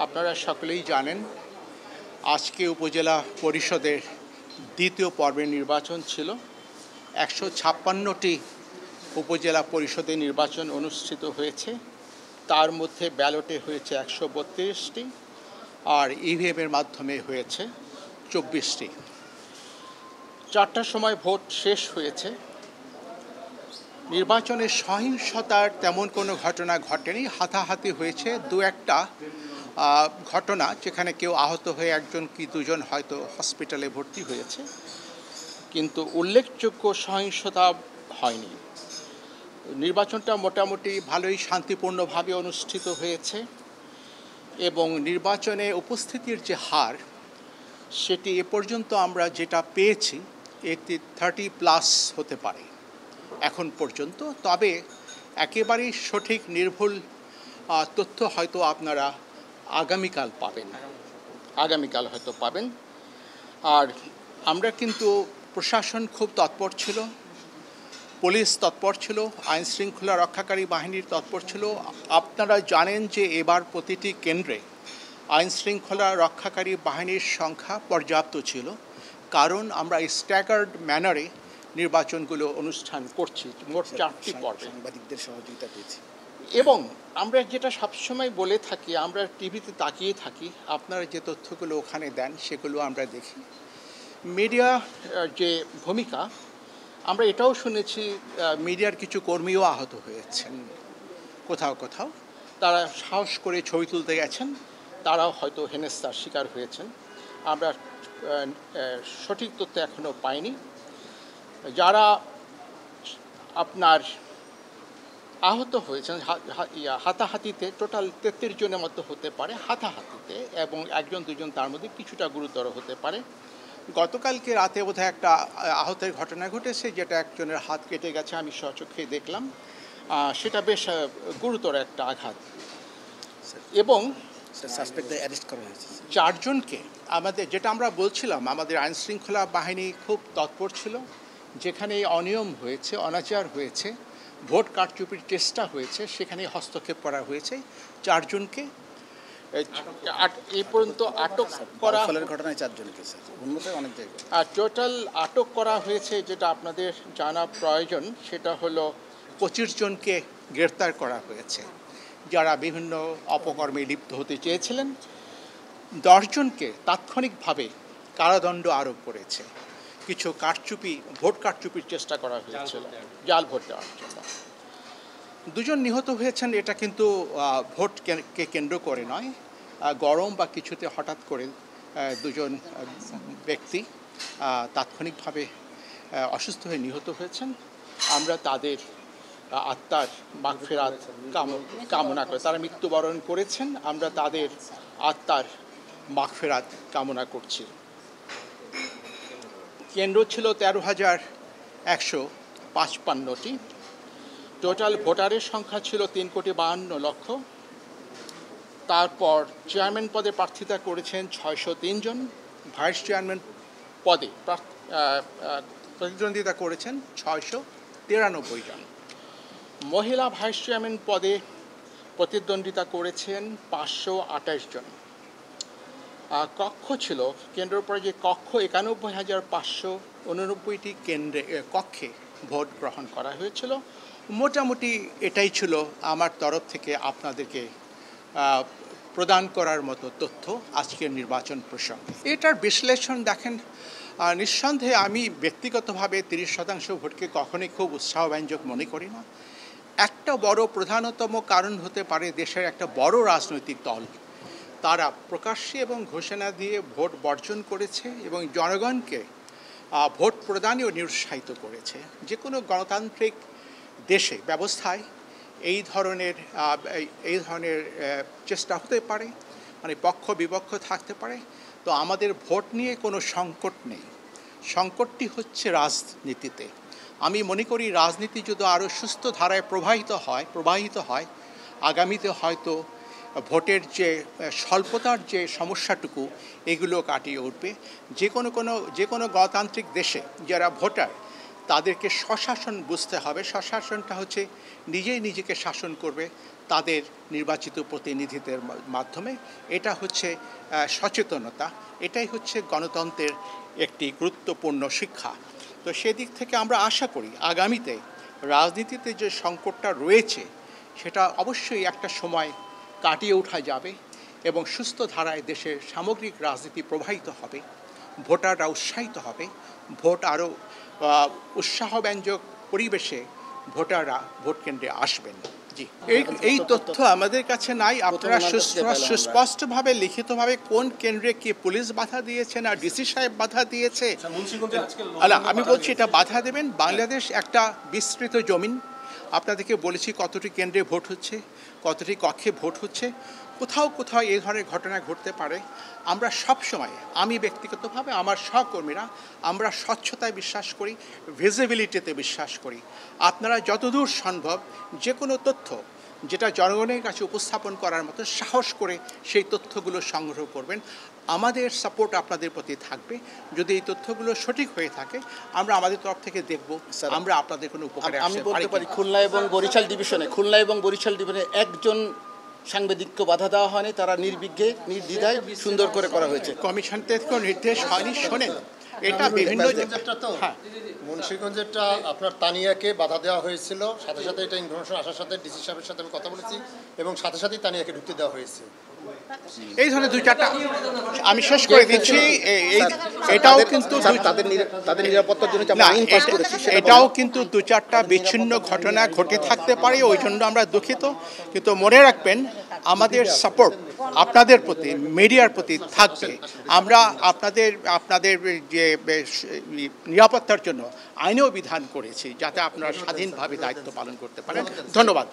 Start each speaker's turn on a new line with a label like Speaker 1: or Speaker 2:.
Speaker 1: আপনারা সকলেই জানেন আজকে উপজেলা পরিষদের দ্বিতীয় পর্বের নির্বাচন ছিল। 156টি উপজেলা পরিষদের নির্বাচন অনুষ্ঠিত হয়েছে। তার মধ্যে ব্যালটে হয়েছে 132টি আর ইভিএমের মাধ্যমে হয়েছে 24টি। 4টার সময় ভোট শেষ হয়েছে। নির্বাচনে সহিংসতার তেমন কোনো ঘটনা ঘটেনি। হাতাহাতি হয়েছে দু একটা ঘটনা, যেখানে কেউ আহত হয়ে একজন কি দুজন হয়তো হসপিটালে ভর্তি হয়েছে, কিন্তু উল্লেখযোগ্য সহিংসতা হয়নি। নির্বাচনটা মোটামুটি ভালোই শান্তিপূর্ণভাবে অনুষ্ঠিত হয়েছে এবং নির্বাচনে উপস্থিতির যে হার সেটি এ পর্যন্ত আমরা যেটা পেয়েছি এটি 30+ হতে পারে এখন পর্যন্ত। তবে একেবারেই সঠিক নির্ভুল তথ্য হয়তো আপনারা আগামীকাল হয়তো পাবেন। আর আমরা কিন্তু প্রশাসন খুব তৎপর ছিল, পুলিশ তৎপর ছিল, আইন শৃঙ্খলা রক্ষাকারী বাহিনীর তৎপর ছিল। আপনারা জানেন যে এবার প্রতিটি কেন্দ্রে আইন শৃঙ্খলা রক্ষাকারী বাহিনীর সংখ্যা পর্যাপ্ত ছিল, কারণ আমরা স্ট্যাগার্ড ম্যানারে নির্বাচনগুলো অনুষ্ঠান করছি, মোট 4টি পর্বে।
Speaker 2: সাংবাদিকদের সহযোগিতা পেয়েছি
Speaker 1: এবং আমরা যেটা সবসময় বলে থাকি, আমরা টিভিতে তাকিয়ে থাকি, আপনারা যে তথ্যগুলো ওখানে দেন সেগুলো আমরা দেখি। মিডিয়া যে ভূমিকা, আমরা এটাও শুনেছি মিডিয়ার কিছু কর্মীও আহত হয়েছেন কোথাও। তারা সাহস করে ছবি তুলতে গেছেন, তারাও হয়তো হেনস্থার শিকার হয়েছেন। আমরা সঠিক তথ্য এখনও পাইনি। যারা আপনার আহত হয়েছেন হাতাহাতিতে, টোটাল 33 জনের মতো হতে পারে হাতাহাতিতে, এবং 1-2 জন তার মধ্যে কিছুটা গুরুতর হতে পারে। গতকালকে রাতে বোধহয় একটা আহতের ঘটনা ঘটেছে, যেটা একজনের হাত কেটে গেছে, আমি স্বচক্ষে দেখলাম। সেটা বেশ গুরুতর একটা আঘাত। এবং
Speaker 2: সাসপেক্টদের অ্যারেস্ট করা হয়েছে
Speaker 1: 4 জনকে আমাদের, যেটা আমরা বলছিলাম, আমাদের আইন শৃঙ্খলা বাহিনী খুব তৎপর ছিল। যেখানে অনিয়ম হয়েছে, অনাচার হয়েছে, ভোট কারচুপির চেষ্টা হয়েছে, সেখানে হস্তক্ষেপ করা হয়েছে। 4 জনকে এই পর্যন্ত আটক করা,
Speaker 2: ফলের ঘটনায় 4 জনকে উন্নত অনেক জায়গায়।
Speaker 1: আর টোটাল আটক করা হয়েছে, যেটা আপনাদের জানা প্রয়োজন, সেটা হলো 25 জনকে গ্রেফতার করা হয়েছে, যারা বিভিন্ন অপকর্মে লিপ্ত হতে চেয়েছিলেন। 10 জনকে তাৎক্ষণিকভাবে কারাদণ্ড আরোপ করেছে। কিছু ভোট কারচুপির চেষ্টা করা হয়েছিল, জাল ভোট দেওয়ার জন্য। 2 জন নিহত হয়েছেন। এটা কিন্তু ভোটকে কেন্দ্র করে নয়, গরম বা কিছুতে হঠাৎ করে 2 জন ব্যক্তি তাৎক্ষণিকভাবে অসুস্থ হয়ে নিহত হয়েছেন। আমরা তাদের আত্মার মাগফিরাত কামনা করে, তারা মৃত্যুবরণ করেছেন, আমরা তাদের আত্মার মাগফিরাত কামনা করছি। কেন্দ্র ছিল 13,155টি। টোটাল ভোটারের সংখ্যা ছিল 3,52,00,000। তারপর চেয়ারম্যান পদে প্রার্থিতা করেছেন 603 জন, ভাইস চেয়ারম্যান পদে প্রতিদ্বন্দ্বিতা করেছেন 693 জন, মহিলা ভাইস চেয়ারম্যান পদে প্রতিদ্বন্দ্বিতা করেছেন 528 জন। কক্ষ ছিল কেন্দ্রের পরে যে কক্ষ, 91,589টি কক্ষে ভোট গ্রহণ করা হয়েছিল। মোটামুটি এটাই ছিল আমার তরফ থেকে আপনাদেরকে প্রদান করার মতো তথ্য আজকের নির্বাচন প্রসঙ্গে। এটার বিশ্লেষণ দেখেন, নিঃসন্দেহে আমি ব্যক্তিগতভাবে 30% ভোটকে কখনোই খুব উৎসাহব্যঞ্জক মনে করি না। একটা বড় প্রধানতম কারণ হতে পারে দেশের একটা বড় রাজনৈতিক দল তারা প্রকাশ্যে এবং ঘোষণা দিয়ে ভোট বর্জন করেছে এবং জনগণকে ভোট প্রদানেও নিরুৎসাহিত করেছে। যে কোনো গণতান্ত্রিক দেশে ব্যবস্থায় এই ধরনের চেষ্টা হতে পারে, মানে পক্ষ বিপক্ষ থাকতে পারে। তো আমাদের ভোট নিয়ে কোনো সংকট নেই, সংকটটি হচ্ছে রাজনীতিতে। আমি মনে করি রাজনীতি যদি আরও সুস্থ ধারায় প্রবাহিত হয় আগামীতে হয়তো ভোটের যে স্বল্পতার যে সমস্যাটুকু এগুলো কাটিয়ে উঠবে। যে কোনো গণতান্ত্রিক দেশে যারা ভোটার তাদেরকে স্বশাসন বুঝতে হবে। স্বশাসনটা হচ্ছে নিজেই নিজেকে শাসন করবে তাদের নির্বাচিত প্রতিনিধিদের মাধ্যমে। এটা হচ্ছে সচেতনতা, এটাই হচ্ছে গণতন্ত্রের একটি গুরুত্বপূর্ণ শিক্ষা। তো সেদিক থেকে আমরা আশা করি আগামীতে রাজনীতিতে যে সংকটটা রয়েছে সেটা অবশ্যই একটা সময় কাটিয়ে ওঠা যাবে এবং সুস্থ ধারায় দেশের সামগ্রিক রাজনীতি প্রবাহিত হবে, ভোটাররা উৎসাহিত হবে, ভোট আরও উৎসাহব্যঞ্জক পরিবেশে ভোটাররা ভোট কেন্দ্রে আসবেন। জি, এই তথ্য আমাদের কাছে নাই। আপনারা সুস্পষ্টভাবে লিখিতভাবে কোন কেন্দ্রে কি পুলিশ বাধা দিয়েছে না ডিসি সাহেব বাধা দিয়েছে, আমি বলছি এটা বাধা দেবেন। বাংলাদেশ একটা বিস্তৃত জমিন, আপনাদেরকে বলেছি কতটি কেন্দ্রে ভোট হচ্ছে, কতটি কক্ষে ভোট হচ্ছে। কোথাও কোথাও এই ধরনের ঘটনা ঘটতে পারে। আমরা সবসময়, আমি ব্যক্তিগতভাবে আমার সহকর্মীরা, আমরা স্বচ্ছতায় বিশ্বাস করি, ভিজিবিলিটিতে বিশ্বাস করি। আপনারা যতদূর সম্ভব যে কোনো তথ্য যেটা জনগণের কাছে উপস্থাপন করার মতো সাহস করে সেই তথ্যগুলো সংগ্রহ করবেন। আমাদের সাপোর্ট আপনাদের প্রতি থাকবে। যদি এই তথ্যগুলো সঠিক হয়ে থাকে আমরা আমাদের তরফ থেকে দেখব আমরা আপনাদের কোনো উপকারে
Speaker 2: আমি বলতে পারি খুলনা এবং বরিশাল ডিভিশনে একজন সাংবাদিককে বাধা দেওয়া হয়নি, তারা নির্বিঘ্নে নির্দ্বিধায় সুন্দর করে করা হয়েছে।
Speaker 1: কমিশন থেকে কোনো নির্দেশ হয়নি। শোনেন, এটা বিভিন্ন
Speaker 3: মুন্সিগঞ্জেরটা আপনার তানিয়াকে বাধা দেওয়া হয়েছিল, সাথে সাথে এটা ইনফরমেশন আসার সাথে ডিসি সাহেবের সাথে আমি কথা বলেছি এবং সাথে সাথেই তানিয়াকে ঢুকতে দেওয়া হয়েছে।
Speaker 1: এই ধরনের দুই চারটা আমি শেষ করে দিচ্ছি। এটাও কিন্তু
Speaker 2: তাদের নিরাপত্তার জন্য
Speaker 1: এটাও কিন্তু দু চারটা বিচ্ছিন্ন ঘটনা ঘটে থাকতে পারে, ওই জন্য আমরা দুঃখিত। কিন্তু মনে রাখবেন আমাদের সাপোর্ট আপনাদের প্রতি, মিডিয়ার প্রতি থাকবে। আমরা আপনাদের যে নিরাপত্তার জন্য আইনেও বিধান করেছি যাতে আপনারা স্বাধীনভাবে দায়িত্ব পালন করতে পারেন। ধন্যবাদ।